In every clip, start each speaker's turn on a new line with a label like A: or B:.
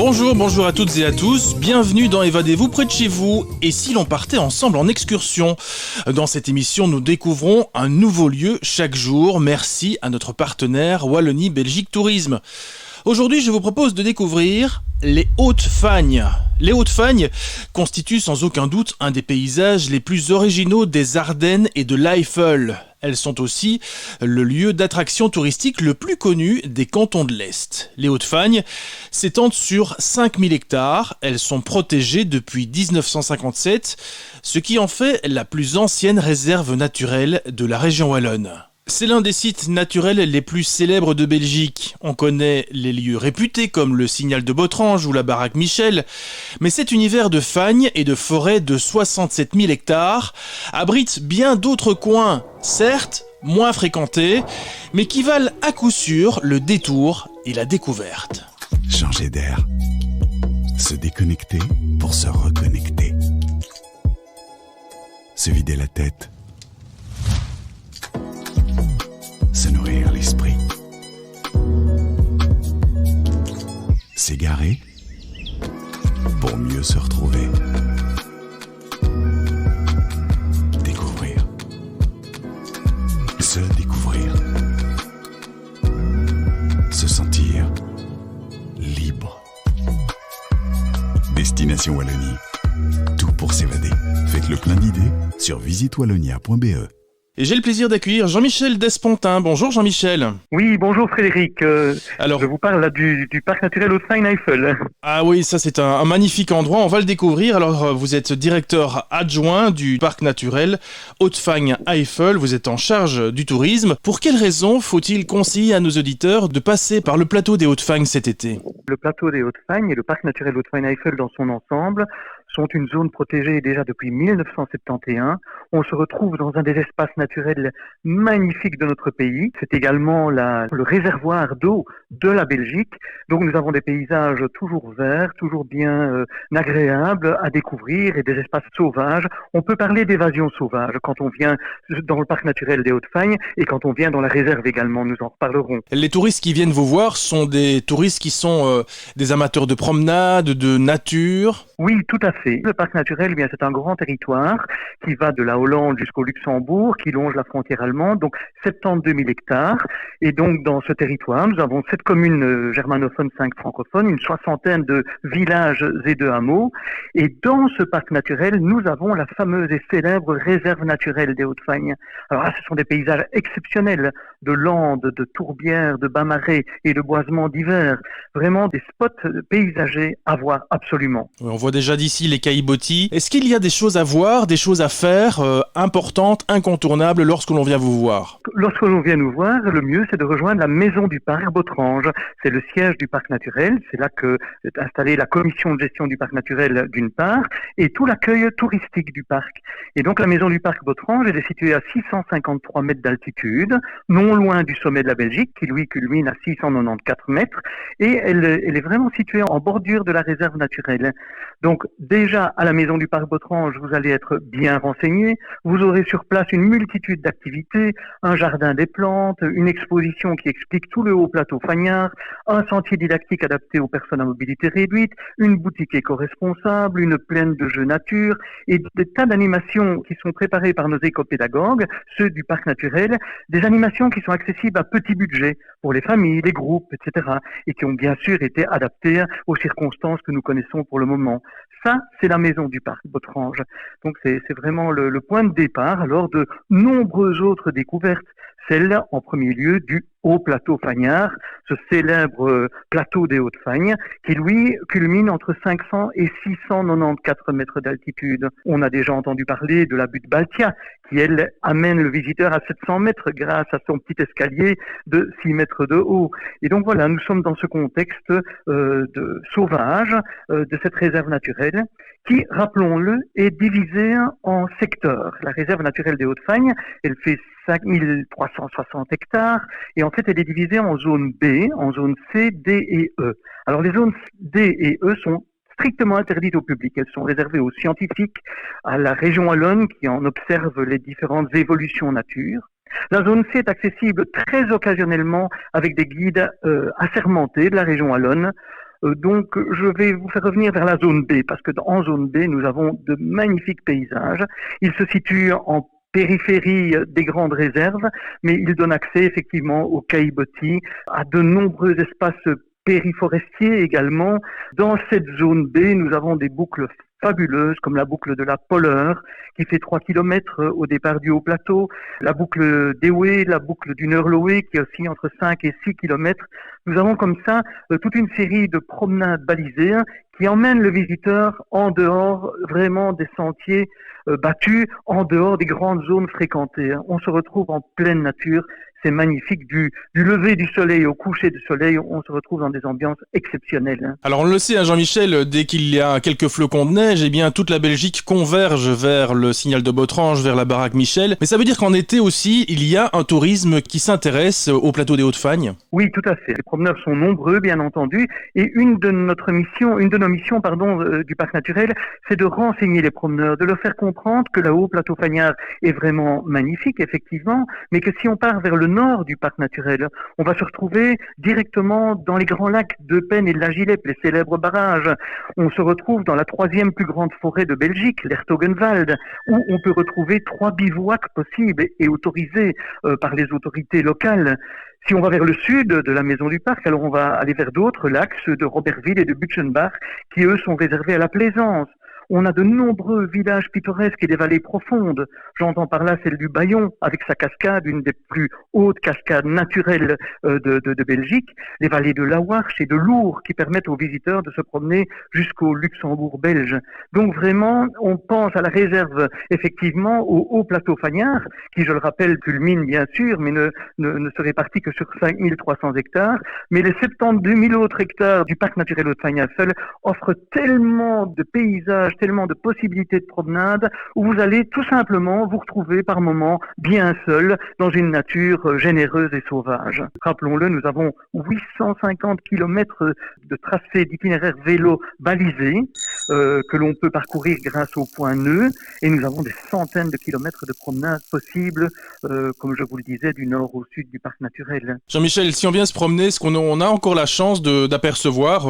A: Bonjour à toutes et à tous, bienvenue dans Évadez-vous près de chez vous. Et si l'on partait ensemble en excursion? Dans cette émission, nous découvrons un nouveau lieu chaque jour, merci à notre partenaire Wallonie-Belgique Tourisme. Aujourd'hui, je vous propose de découvrir les Hautes-Fagnes. Les Hautes-Fagnes constituent sans aucun doute un des paysages les plus originaux des Ardennes et de l'Eifel. Elles sont aussi le lieu d'attraction touristique le plus connu des cantons de l'Est. Les Hautes-Fagnes s'étendent sur 5000 hectares. Elles sont protégées depuis 1957, ce qui en fait la plus ancienne réserve naturelle de la région wallonne. C'est l'un des sites naturels les plus célèbres de Belgique. On connaît les lieux réputés comme le Signal de Botrange ou la Baraque Michel, mais cet univers de fagnes et de forêts de 67 000 hectares abrite bien d'autres coins, certes moins fréquentés, mais qui valent à coup sûr le détour et la découverte.
B: Changer d'air, se déconnecter pour se reconnecter, se vider la tête, se nourrir l'esprit, s'égarer pour mieux se retrouver, découvrir, se découvrir, se sentir libre. Destination Wallonie, tout pour s'évader. Faites le plein d'idées sur visitewallonia.be.
A: Et j'ai le plaisir d'accueillir Jean-Michel Despontin. Bonjour Jean-Michel.
C: Oui, bonjour Frédéric.
A: Alors,
C: je vous parle là du parc naturel Hautes-Fagnes-Eifel.
A: Ah oui, ça c'est un magnifique endroit, on va le découvrir. Alors vous êtes directeur adjoint du parc naturel Hautes-Fagnes-Eifel, vous êtes en charge du tourisme. Pour quelles raisons faut-il conseiller à nos auditeurs de passer par le plateau des Hautes-Fagnes cet été?
C: Le plateau des Hautes-Fagnes et le parc naturel Hautes-Fagnes-Eifel dans son ensemble sont une zone protégée déjà depuis 1971. On se retrouve dans un des espaces naturels magnifiques de notre pays. C'est également le réservoir d'eau de la Belgique. Donc nous avons des paysages toujours verts, toujours bien agréables à découvrir et des espaces sauvages. On peut parler d'évasion sauvage quand on vient dans le parc naturel des Hautes-Fagnes et quand on vient dans la réserve également, nous en reparlerons.
A: Les touristes qui viennent vous voir sont des touristes qui sont des amateurs de promenade, de nature?
C: Oui, tout à fait. Le parc naturel, eh bien, c'est un grand territoire qui va de la Hollande jusqu'au Luxembourg, qui longe la frontière allemande, donc 72 000 hectares. Et donc, dans ce territoire, nous avons 7 communes germanophones, 5 francophones, une soixantaine de villages et de hameaux. Et dans ce parc naturel, nous avons la fameuse et célèbre réserve naturelle des Hautes-Fagnes. Alors là, ce sont des paysages exceptionnels de landes, de tourbières, de bas-marais et de boisements d'hiver. Vraiment des spots paysagers à voir absolument.
A: On voit déjà d'ici les caillebotis. Est-ce qu'il y a des choses à voir, des choses à faire importantes, incontournables lorsque l'on vient vous voir?
C: Lorsque l'on vient nous voir, le mieux c'est de rejoindre la maison du parc Botrange. C'est le siège du parc naturel. C'est là que est installée la commission de gestion du parc naturel d'une part et tout l'accueil touristique du parc. Et donc la maison du parc Botrange elle est située à 653 mètres d'altitude, non loin du sommet de la Belgique qui lui culmine à 694 mètres et elle est vraiment située en bordure de la réserve naturelle. Donc déjà à la maison du parc Botrange, vous allez être bien renseigné. Vous aurez sur place une multitude d'activités, un jardin des plantes, une exposition qui explique tout le haut plateau fagnard, un sentier didactique adapté aux personnes à mobilité réduite, une boutique éco-responsable, une plaine de jeux nature et des tas d'animations qui sont préparées par nos éco-pédagogues, ceux du parc naturel, des animations qui sont accessibles à petit budget pour les familles, les groupes, etc. et qui ont bien sûr été adaptées aux circonstances que nous connaissons pour le moment. Ça, c'est la maison du parc Botrange. Donc c'est vraiment le point de départ alors de nombreuses autres découvertes. Celle, en premier lieu, du haut plateau fagnard, ce célèbre plateau des Hautes-Fagnes, qui lui culmine entre 500 et 694 mètres d'altitude. On a déjà entendu parler de la butte Baltia, qui elle amène le visiteur à 700 mètres grâce à son petit escalier de 6 mètres de haut. Et donc voilà, nous sommes dans ce contexte de sauvage de cette réserve naturelle qui, rappelons-le, est divisée en secteurs. La réserve naturelle des Hautes-Fagnes, elle fait 5360 hectares et en fait elle est divisée en zone B, en zone C, D et E. Alors les zones D et E sont strictement interdites au public. Elles sont réservées aux scientifiques, à la région wallonne qui en observe les différentes évolutions nature. La zone C est accessible très occasionnellement avec des guides assermentés de la région wallonne. Donc, je vais vous faire revenir vers la zone B, parce que en zone B, nous avons de magnifiques paysages. Il se situe en périphérie des grandes réserves, mais il donne accès effectivement aux caillebotis, à de nombreux espaces périforestiers également. Dans cette zone B, nous avons des boucles fabuleuses comme la boucle de la Polleur qui fait 3 kilomètres au départ du haut plateau, la boucle d'Ewe, la boucle du Neurloé qui est aussi entre 5 et 6 kilomètres. Nous avons comme ça toute une série de promenades balisées qui emmènent le visiteur en dehors vraiment des sentiers battus, en dehors des grandes zones fréquentées. On se retrouve en pleine nature. C'est magnifique. Du lever du soleil au coucher du soleil, on se retrouve dans des ambiances exceptionnelles.
A: Alors on le sait, Jean-Michel, dès qu'il y a quelques flocons de neige, eh bien toute la Belgique converge vers le Signal de Botrange, vers la baraque Michel. Mais ça veut dire qu'en été aussi, il y a un tourisme qui s'intéresse au plateau des Hauts-de-Fagne?
C: Oui, tout à fait. Les promeneurs sont nombreux, bien entendu. Et une de nos missions, du parc naturel, c'est de renseigner les promeneurs, de leur faire comprendre que le haut plateau fagnard est vraiment magnifique, effectivement, mais que si on part vers le nord du parc naturel, on va se retrouver directement dans les grands lacs de Pen et de la Gilep, les célèbres barrages. On se retrouve dans la 3e plus grande forêt de Belgique, l'Hertogenwald, où on peut retrouver 3 bivouacs possibles et autorisés par les autorités locales. Si on va vers le sud de la maison du parc, alors on va aller vers d'autres lacs, ceux de Robertville et de Butchenbach, qui eux sont réservés à la plaisance. On a de nombreux villages pittoresques et des vallées profondes. J'entends par là celle du Bayon, avec sa cascade, une des plus hautes cascades naturelles de Belgique. Les vallées de Lawarche et de Lourdes qui permettent aux visiteurs de se promener jusqu'au Luxembourg belge. Donc vraiment, on pense à la réserve, effectivement, au haut plateau fagnard, qui, je le rappelle, culmine bien sûr, mais ne se répartit que sur 5300 hectares. Mais les 72 000 autres hectares du parc naturel Haute-Fagnat seul offrent tellement de paysages, tellement de possibilités de promenade où vous allez tout simplement vous retrouver par moments bien seul dans une nature généreuse et sauvage. Rappelons-le, nous avons 850 kilomètres de tracés d'itinéraires vélo balisés que l'on peut parcourir grâce au point nœud et nous avons des centaines de kilomètres de promenade possibles, comme je vous le disais, du nord au sud du parc naturel.
A: Jean-Michel, si on vient se promener, est-ce qu'on a encore la chance d'apercevoir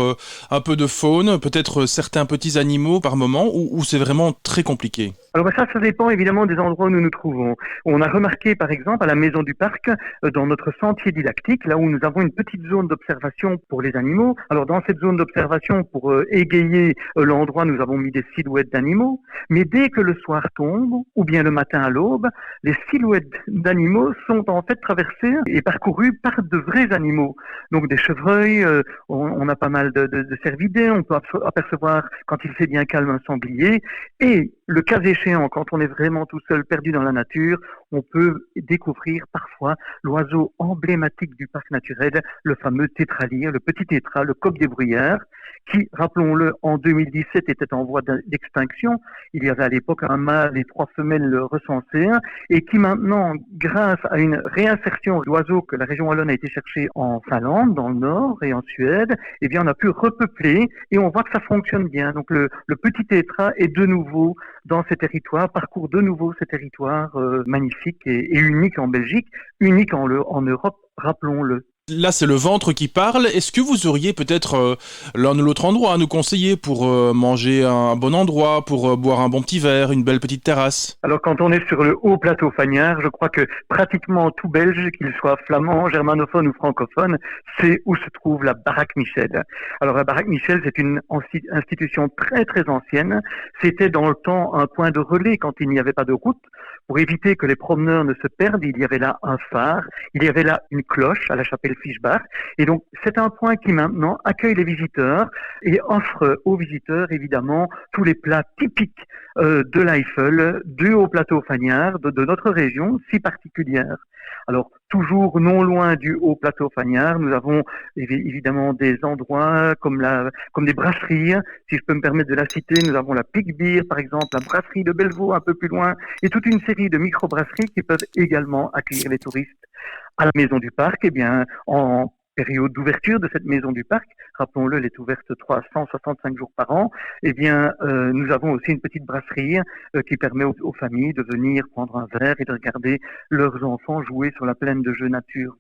A: un peu de faune, peut-être certains petits animaux par moment, ou c'est vraiment très compliqué?
C: Alors ça dépend évidemment des endroits où nous nous trouvons. On a remarqué par exemple à la maison du parc, dans notre sentier didactique, là où nous avons une petite zone d'observation pour les animaux. Alors dans cette zone d'observation, pour égayer l'endroit, nous avons mis des silhouettes d'animaux. Mais dès que le soir tombe, ou bien le matin à l'aube, les silhouettes d'animaux sont en fait traversées et parcourues par de vrais animaux. Donc des chevreuils, on a pas mal de cervidés, on peut apercevoir quand il fait bien calme un sanglier. Et le cas échéant, quand on est vraiment tout seul, perdu dans la nature, on peut découvrir parfois l'oiseau emblématique du parc naturel, le fameux tétralyre, le petit tétra, le coq des bruyères, qui, rappelons-le, en 2017 était en voie d'extinction. Il y avait à l'époque un mâle et 3 femelles recensées, et qui maintenant, grâce à une réinsertion d'oiseaux que la région wallonne a été chercher en Finlande, dans le nord et en Suède, eh bien on a pu repeupler et on voit que ça fonctionne bien. Donc le petit tétra est de nouveau dans ces territoires, parcourt de nouveau ces territoires magnifiques et uniques en Belgique, uniques en Europe, rappelons-le.
A: Là, c'est le ventre qui parle. Est-ce que vous auriez peut-être l'un ou l'autre endroit à nous conseiller pour manger un bon endroit, pour boire un bon petit verre, une belle petite terrasse?
C: Alors, quand on est sur le haut plateau fagnard, je crois que pratiquement tout Belge, qu'il soit flamand, germanophone ou francophone, sait où se trouve la baraque Michel. Alors, la baraque Michel, c'est une institution très très ancienne. C'était dans le temps un point de relais quand il n'y avait pas de route. Pour éviter que les promeneurs ne se perdent, il y avait là un phare, il y avait là une cloche à la chapelle Fischbach. Et donc, c'est un point qui maintenant accueille les visiteurs et offre aux visiteurs, évidemment, tous les plats typiques de l'Eifel, du haut plateau fagnard, de notre région si particulière. Alors, toujours non loin du haut plateau fagnard, nous avons évidemment des endroits comme des brasseries. Si je peux me permettre de la citer, nous avons la Pig Beer, par exemple, la brasserie de Bellevaux un peu plus loin, et toute une série de micro-brasseries qui peuvent également accueillir les touristes. À la maison du parc, eh bien, en période d'ouverture de cette maison du parc, rappelons-le, elle est ouverte 365 jours par an, eh bien, nous avons aussi une petite brasserie qui permet aux familles de venir prendre un verre et de regarder leurs enfants jouer sur la plaine de jeux nature.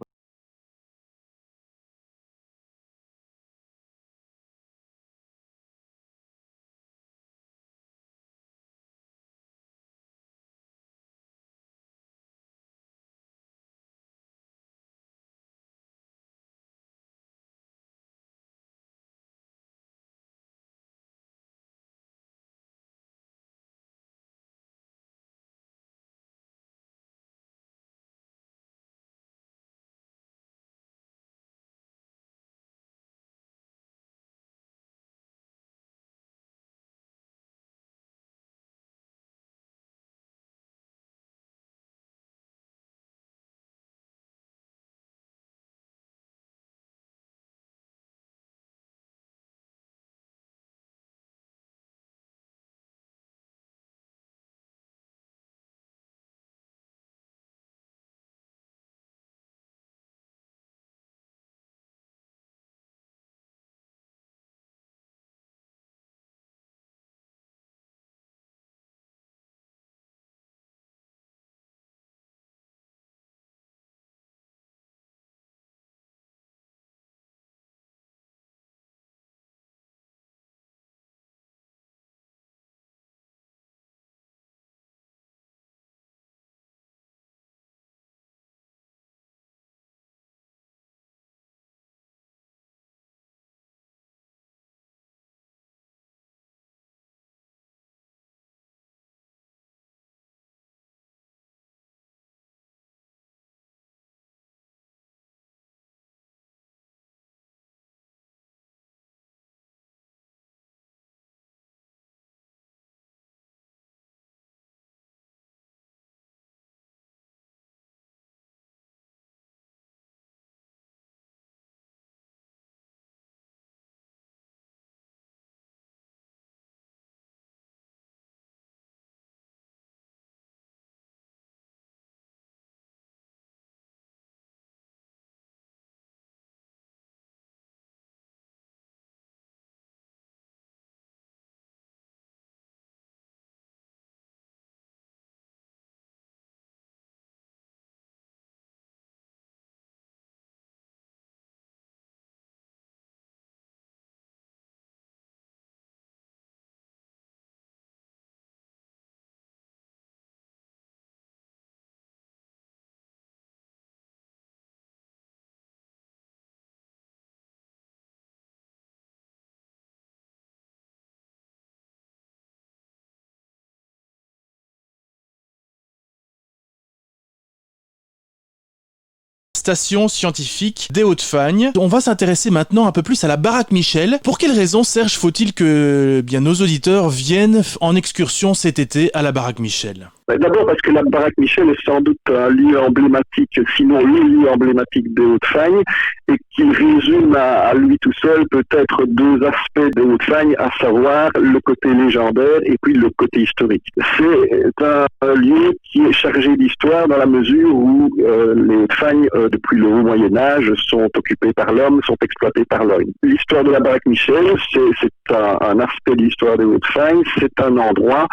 A: station scientifique des Hauts-de-Fagne. On va s'intéresser maintenant un peu plus à la baraque Michel. Pour quelles raisons, Serge, faut-il que nos auditeurs viennent en excursion cet été à la baraque Michel ?
D: D'abord parce que la baraque Michel est sans doute un lieu emblématique, sinon le lieu emblématique des Hauts-de-Fagne, et qui résume à lui tout seul peut-être deux aspects des Hauts-de-Fagne, à savoir le côté légendaire et puis le côté historique. C'est un lieu qui est chargé d'histoire dans la mesure où les Hauts-de-Fagne, depuis le haut Moyen-Âge, sont occupés par l'homme, sont exploités par l'homme. L'histoire de la baraque Michel, c'est un aspect de l'histoire des Hauts-de-Fagne, c'est un endroit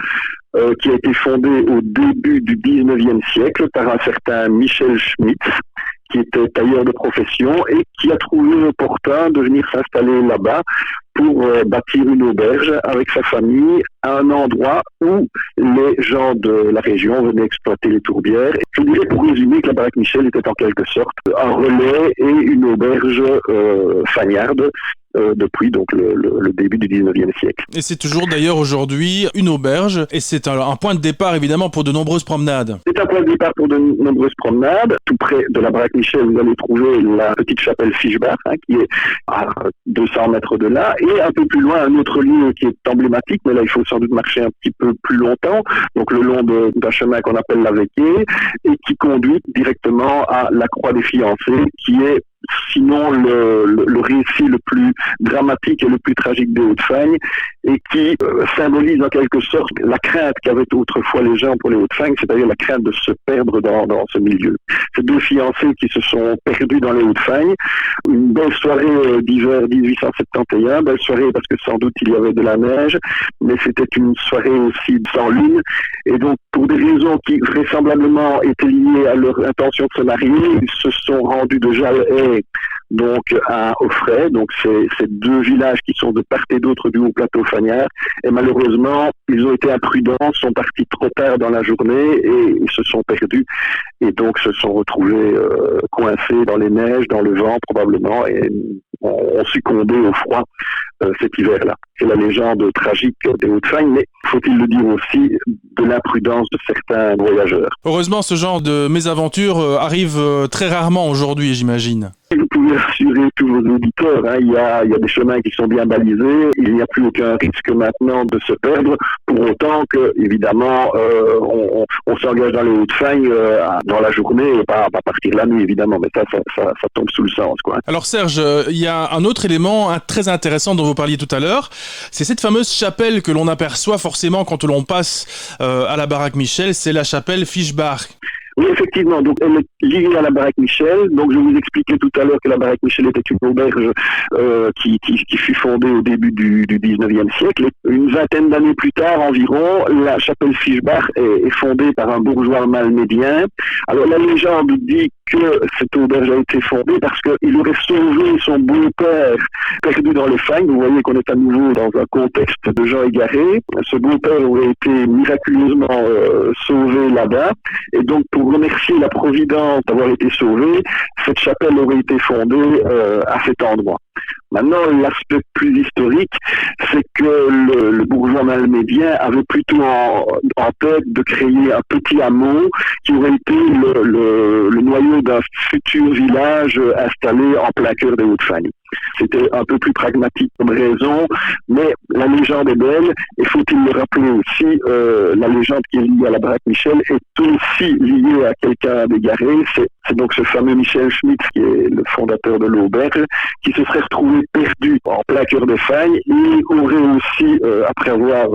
D: qui a été fondé au début du 19e siècle par un certain Michel Schmitz, qui était tailleur de profession et qui a trouvé opportun de venir s'installer là-bas pour bâtir une auberge avec sa famille à un endroit où les gens de la région venaient exploiter les tourbières. Et je dirais pour résumer que la baraque Michel était en quelque sorte un relais et une auberge fagnarde depuis donc le début du 19e siècle.
A: Et c'est toujours d'ailleurs aujourd'hui une auberge et c'est un point de départ évidemment pour de nombreuses promenades.
D: C'est un point de départ pour de nombreuses promenades. Tout près de la baraque Michel, vous allez trouver la petite chapelle Fischbach qui est à 200 mètres de là, et un peu plus loin un autre lieu qui est emblématique, mais là il faut sans doute marcher un petit peu plus longtemps, donc le long d'un chemin qu'on appelle la Véquée et qui conduit directement à la Croix des Fiancés, qui est sinon le récit le plus dramatique et le plus tragique des Hauts-de-Fagne, et qui symbolise en quelque sorte la crainte qu'avaient autrefois les gens pour les Hauts-de-Fagne, c'est-à-dire la crainte de se perdre dans ce milieu. Ces deux fiancés qui se sont perdus dans les Hauts-de-Fagne, une belle soirée d'hiver 1871, belle soirée parce que sans doute il y avait de la neige, mais c'était une soirée aussi sans lune, et donc pour des raisons qui vraisemblablement étaient liées à leur intention de se marier, ils se sont rendus de Jalais donc à Offray, donc c'est deux villages qui sont de part et d'autre du haut plateau fagnard, et malheureusement ils ont été imprudents, sont partis trop tard dans la journée et ils se sont perdus et donc se sont retrouvés coincés dans les neiges, dans le vent probablement, et ont succombé au froid cet hiver-là. C'est la légende tragique des Hauts-de-Fagne, mais faut-il le dire aussi, de l'imprudence de certains voyageurs.
A: Heureusement, ce genre de mésaventure arrive très rarement aujourd'hui, j'imagine.
D: Vous pouvez rassurer tous vos auditeurs, il y a des chemins qui sont bien balisés, il n'y a plus aucun risque maintenant de se perdre, pour autant que, évidemment, on s'engage dans les Hauts-de-Fagne dans la journée et pas partir la nuit, évidemment, mais ça tombe sous le sens, quoi.
A: Alors Serge, il y a un autre élément très intéressant dont vous parliez tout à l'heure, c'est cette fameuse chapelle que l'on aperçoit forcément quand l'on passe à la baraque Michel, c'est la chapelle Fischbach.
D: Oui, effectivement, donc elle est liée à la baraque Michel. Donc je vous expliquais tout à l'heure que la baraque Michel était une auberge qui fut fondée au début du 19e siècle. Une vingtaine d'années plus tard environ, la chapelle Fischbach est fondée par un bourgeois malmédien. Alors la légende dit que cette auberge a été fondée parce qu'il aurait sauvé son beau-père perdu dans les fagnes. Vous voyez qu'on est à nouveau dans un contexte de gens égarés. Ce beau-père aurait été miraculeusement sauvé là-bas. Et donc, pour remercier la Providence d'avoir été sauvé, cette chapelle aurait été fondée à cet endroit. Maintenant, l'aspect plus historique, c'est que le bourgeois malmédien avait plutôt en tête de créer un petit hameau qui aurait été le noyau d'un futur village installé en plein cœur des Hauts-de-Fagne. C'était un peu plus pragmatique comme raison, mais la légende est belle, et faut-il le rappeler aussi, la légende qui est liée à la baraque Michel est aussi liée à quelqu'un d'égaré, c'est donc ce fameux Michel Schmitz qui est le fondateur de l'auberge, qui se serait retrouvé perdu en plein cœur des Fagnes, et aurait aussi, après avoir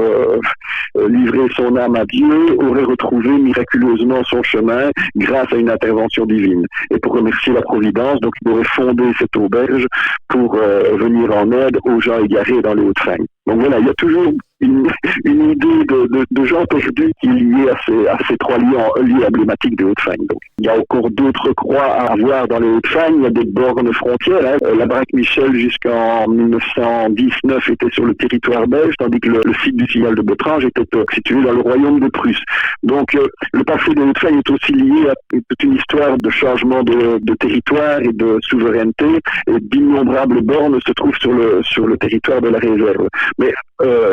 D: livré son âme à Dieu, aurait retrouvé miraculeusement son chemin grâce à une intervention divine. Et pour remercier la Providence, donc il aurait fondé cette auberge pour venir en aide aux gens égarés dans les Hauts-de-Fagne. Donc voilà, il y a toujours une idée de gens perdus qui est liée à ces trois lieux emblématiques des Hauts-de-Fagne. Donc, il y a encore d'autres croix à voir dans les Hauts-de-Fagne, il y a des bornes frontières. La baraque Michel jusqu'en 1919 était sur le territoire belge, tandis que le site du Signal de Botrange était situé dans le royaume de Prusse. Donc le passé des Hauts-de-Fagne est aussi lié à toute une histoire de changement de territoire et de souveraineté, et d'innombrables bornes se trouvent sur le territoire de la réserve. Mais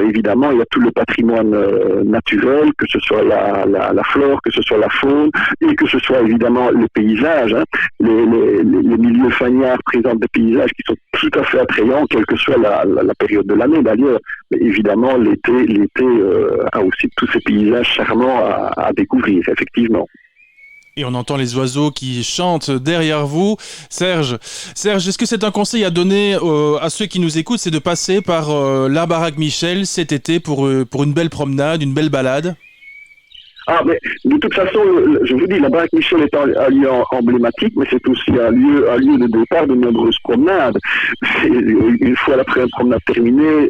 D: évidemment, il y a tout le patrimoine naturel, que ce soit la flore, que ce soit la faune, et que ce soit évidemment les paysages. Hein. Les milieux fagnards présentent des paysages qui sont tout à fait attrayants, quelle que soit la période de l'année d'ailleurs. Mais évidemment, l'été a aussi tous ces paysages charmants à découvrir, effectivement.
A: Et on entend les oiseaux qui chantent derrière vous. Serge, est-ce que c'est un conseil à donner à ceux qui nous écoutent, c'est de passer par la baraque Michel cet été pour une belle promenade, une belle balade?
D: Ah, mais de toute façon, je vous dis, la baraque Michel est un lieu emblématique, mais c'est aussi un lieu de départ de nombreuses promenades. Une fois la première promenade terminée,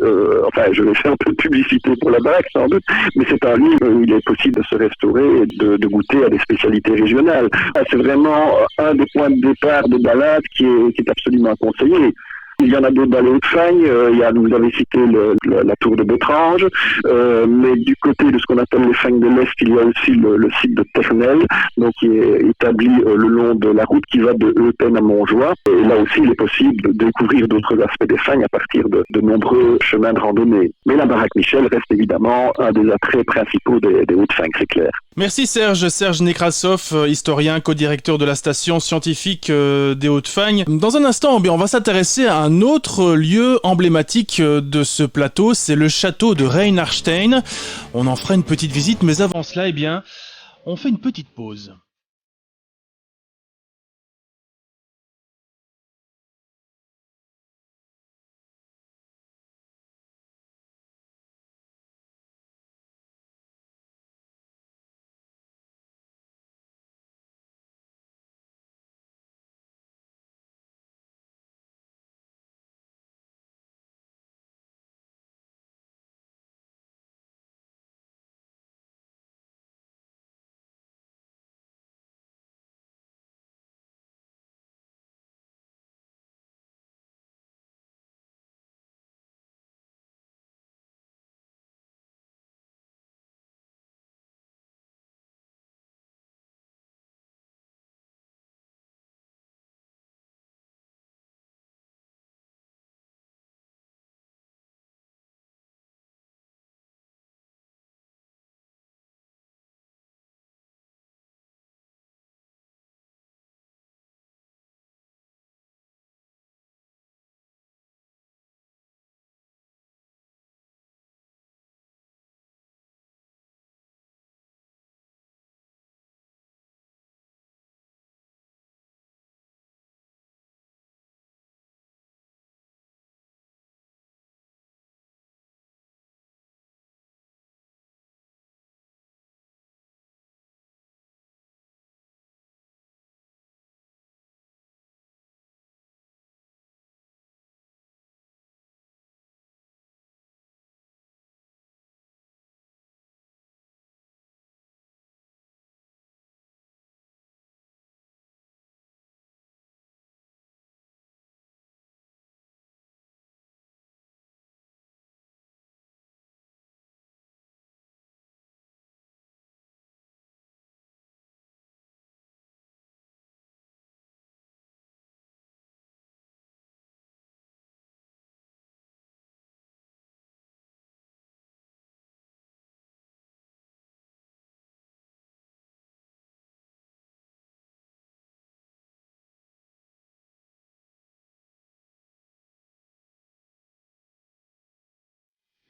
D: je vais faire un peu de publicité pour la baraque sans doute, mais c'est un lieu où il est possible de se restaurer et de goûter à des spécialités régionales. C'est vraiment un des points de départ de balade qui est absolument conseillé. Il y en a d'autres dans les Hauts-de-Fagne, vous avez cité la tour de Bétrange, mais du côté de ce qu'on appelle les Fagnes de l'Est, il y a aussi le site de Ternel, donc qui est établi le long de la route qui va de Eupen à Montjoie. Et là aussi, il est possible de découvrir d'autres aspects des Fagnes à partir de nombreux chemins de randonnée. Mais la baraque Michel reste évidemment un des attraits principaux des Hauts-de-Fagne, c'est clair.
A: Merci Serge Nekrasov, historien, co-directeur de la station scientifique des Hauts-de-Fagne. Dans un instant, on va s'intéresser à un autre lieu emblématique de ce plateau, c'est le château de Reinhardstein. On en fera une petite visite, mais avant cela, on fait une petite pause.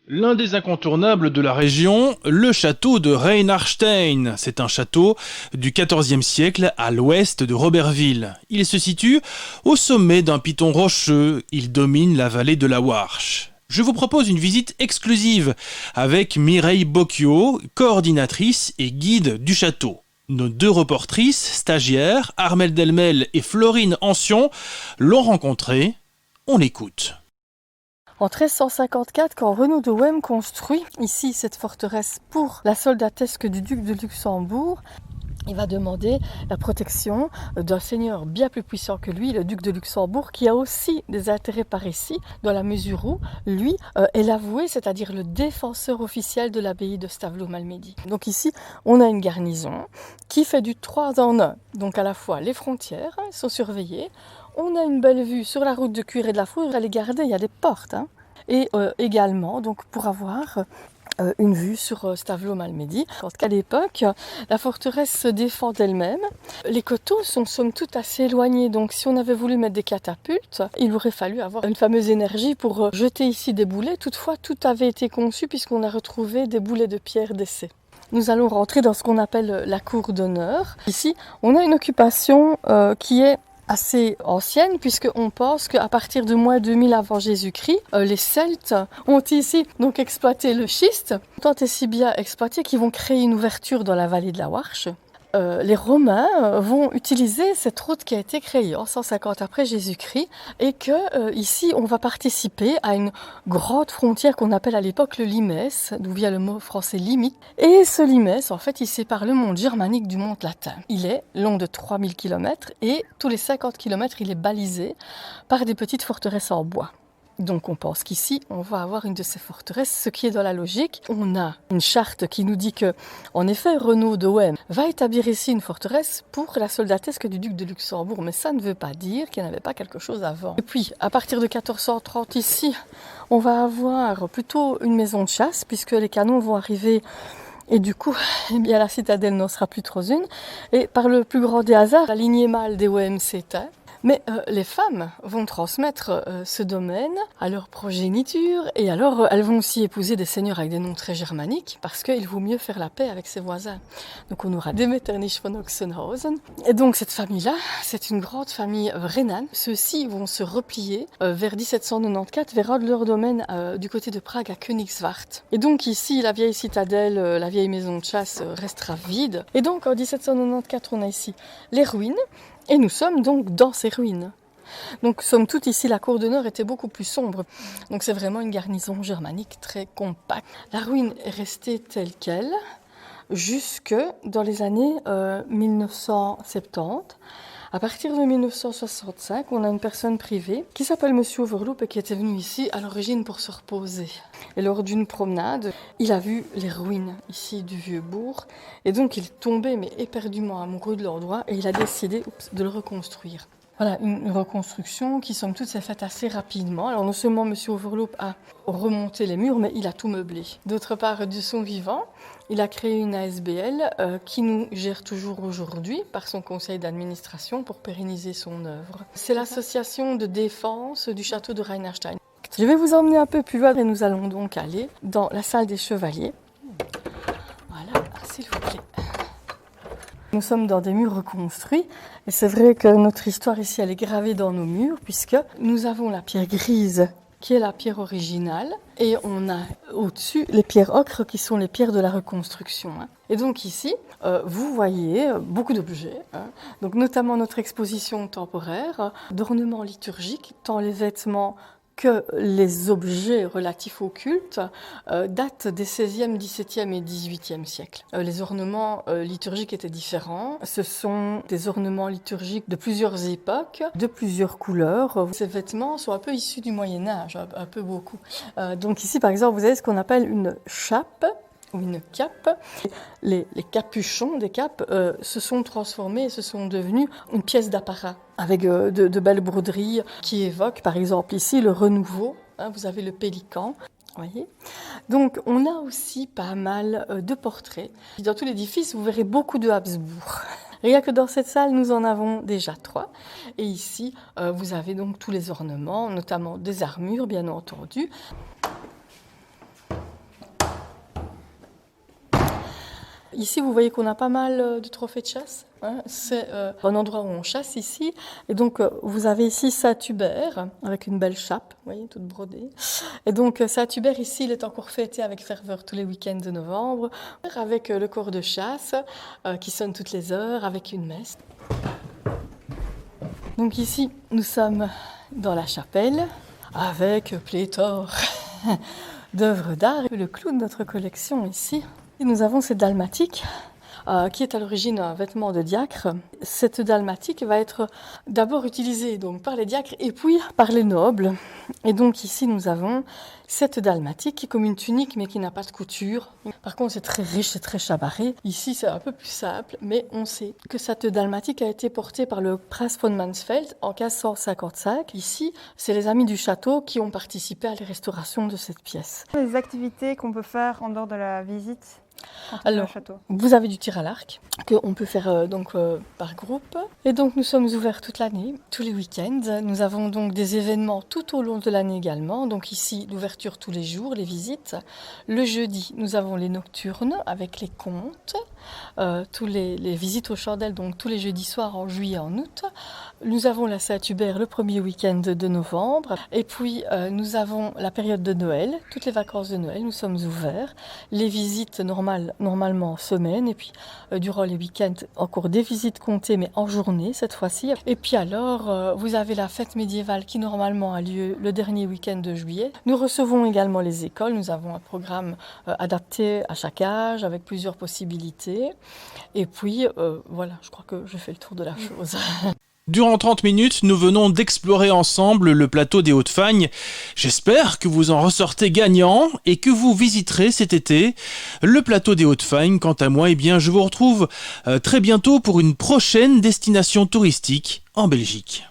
A: L'un des incontournables de la région, le château de Reinhardstein. C'est un château du XIVe siècle à l'ouest de Robertville. Il se situe au sommet d'un piton rocheux. Il domine la vallée de la Warche. Je vous propose une visite exclusive avec Mireille Bocchio, coordinatrice et guide du château. Nos deux reportrices, stagiaires, Armelle Delmel et Florine Ancion, l'ont rencontré. On l'écoute.
E: En 1354, quand Renaud de Wem construit ici cette forteresse pour la soldatesque du duc de Luxembourg, il va demander la protection d'un seigneur bien plus puissant que lui, le duc de Luxembourg, qui a aussi des intérêts par ici, dans la mesure où lui est l'avoué, c'est-à-dire le défenseur officiel de l'abbaye de Stavelot-Malmedy. Donc ici, on a une garnison qui fait du 3 en 1. Donc à la fois les frontières sont surveillées, on a une belle vue sur la route de Cuir et de la Fourrure, elle est gardée, il y a des portes. et également donc pour avoir une vue sur Stavelot-Malmedy. Parce qu'à l'époque, la forteresse se défend d'elle-même. Les coteaux sont somme toute assez éloignés, donc si on avait voulu mettre des catapultes, il aurait fallu avoir une fameuse énergie pour jeter ici des boulets. Toutefois, tout avait été conçu puisqu'on a retrouvé des boulets de pierre d'essai. Nous allons rentrer dans ce qu'on appelle la cour d'honneur. Ici, on a une occupation qui est assez ancienne, puisqu'on pense qu'à partir de moins 2000 avant Jésus-Christ, les Celtes ont ici donc exploité le schiste, tant et si bien exploité qu'ils vont créer une ouverture dans la vallée de la Warche. Les Romains vont utiliser cette route qui a été créée en 150 après Jésus-Christ et que ici on va participer à une grande frontière qu'on appelle à l'époque le limès, d'où vient le mot français limite. Et ce limès, en fait, il sépare le monde germanique du monde latin. Il est long de 3000 km et tous les 50 km il est balisé par des petites forteresses en bois. Donc on pense qu'ici, on va avoir une de ces forteresses, ce qui est dans la logique. On a une charte qui nous dit que, en effet, Renaud de Wem va établir ici une forteresse pour la soldatesque du duc de Luxembourg. Mais ça ne veut pas dire qu'il n'y avait pas quelque chose avant. Et puis, à partir de 1430 ici, on va avoir plutôt une maison de chasse, puisque les canons vont arriver. Et du coup, eh bien, la citadelle n'en sera plus trop une. Et par le plus grand des hasards, la lignée mâle des Wem s'éteint. Mais les femmes vont transmettre ce domaine à leur progéniture et alors elles vont aussi épouser des seigneurs avec des noms très germaniques parce qu'il vaut mieux faire la paix avec ses voisins. Donc on aura des Metternich von Oxenhausen. Et donc cette famille-là, c'est une grande famille rhénane. Ceux-ci vont se replier vers 1794 vers leur domaine du côté de Prague à Königswart. Et donc ici, la vieille citadelle, la vieille maison de chasse restera vide. Et donc en 1794, on a ici les ruines. Et nous sommes donc dans ces ruines. Donc, somme toute, ici, la cour d'honneur était beaucoup plus sombre. Donc, c'est vraiment une garnison germanique très compacte. La ruine est restée telle qu'elle jusque dans les années 1970. À partir de 1965, on a une personne privée qui s'appelle Monsieur Overloop et qui était venu ici à l'origine pour se reposer. Et lors d'une promenade, il a vu les ruines ici du vieux bourg. Et donc il est tombé mais éperdument amoureux de l'endroit et il a décidé de le reconstruire. Voilà, une reconstruction qui, somme toute, s'est faite assez rapidement. Alors, non seulement M. Overloop a remonté les murs, mais il a tout meublé. D'autre part, de son vivant, il a créé une ASBL qui nous gère toujours aujourd'hui par son conseil d'administration pour pérenniser son œuvre. C'est l'association de défense du château de Reinhardstein. Je vais vous emmener un peu plus loin et nous allons donc aller dans la salle des chevaliers. Voilà, s'il vous plaît. Nous sommes dans des murs reconstruits et c'est vrai que notre histoire ici elle est gravée dans nos murs puisque nous avons la pierre grise qui est la pierre originale et on a au-dessus les pierres ocre qui sont les pierres de la reconstruction. Et donc ici, vous voyez beaucoup d'objets, donc notamment notre exposition temporaire d'ornements liturgiques, tant les vêtements que les objets relatifs au culte datent des 16e, 17e et 18e siècles. Les ornements liturgiques étaient différents. Ce sont des ornements liturgiques de plusieurs époques, de plusieurs couleurs. Ces vêtements sont un peu issus du Moyen-Âge, un peu beaucoup. Donc ici, par exemple, vous avez ce qu'on appelle une chape ou une cape. Les capuchons des capes se sont transformés et se sont devenus une pièce d'apparat avec de belles broderies qui évoquent par exemple ici le renouveau. Vous avez le pélican. Voyez. Donc on a aussi pas mal de portraits. Dans tout l'édifice, vous verrez beaucoup de Habsbourg. Rien que dans cette salle, nous en avons déjà 3. Et ici, vous avez donc tous les ornements, notamment des armures, bien entendu. Ici, vous voyez qu'on a pas mal de trophées de chasse. C'est un endroit où on chasse ici. Et donc, vous avez ici Saint-Hubert, avec une belle chape, vous voyez, toute brodée. Et donc, Saint-Hubert, ici, il est encore fêté avec ferveur tous les week-ends de novembre, avec le corps de chasse qui sonne toutes les heures, avec une messe. Donc ici, nous sommes dans la chapelle, avec pléthore d'œuvres d'art. Le clou de notre collection ici. Et nous avons ces dalmatiques. qui est à l'origine un vêtement de diacre. Cette dalmatique va être d'abord utilisée donc, par les diacres et puis par les nobles. Et donc ici nous avons cette dalmatique qui est comme une tunique mais qui n'a pas de couture. Par contre c'est très riche, c'est très chabarré. Ici c'est un peu plus simple, mais on sait que cette dalmatique a été portée par le prince von Mansfeld en 1555. Ici c'est les amis du château qui ont participé à la restauration de cette pièce.
F: Les activités qu'on peut faire en dehors de la visite
E: alors,
F: château.
E: Vous avez du tir à l'arc qu'on peut faire par groupe. Et donc nous sommes ouverts toute l'année, tous les week-ends. Nous avons donc des événements tout au long de l'année également. Donc ici, l'ouverture tous les jours, les visites. Le jeudi, nous avons les nocturnes avec les contes. Tous les visites aux chandelles, donc tous les jeudis soirs en juillet et en août. Nous avons la Saint-Hubert le premier week-end de novembre. Et puis nous avons la période de Noël, toutes les vacances de Noël, nous sommes ouverts. Les visites normalement en semaine et puis durant les week-ends encore des visites comptées mais en journée cette fois-ci. Et puis alors vous avez la fête médiévale qui normalement a lieu le dernier week-end de juillet. Nous recevons également les écoles, nous avons un programme adapté à chaque âge avec plusieurs possibilités et puis voilà, je crois que je fais le tour de la chose.
A: Durant 30 minutes, nous venons d'explorer ensemble le plateau des Hauts-de-Fagne. J'espère que vous en ressortez gagnant et que vous visiterez cet été le plateau des Hauts-de-Fagne. Quant à moi, je vous retrouve très bientôt pour une prochaine destination touristique en Belgique.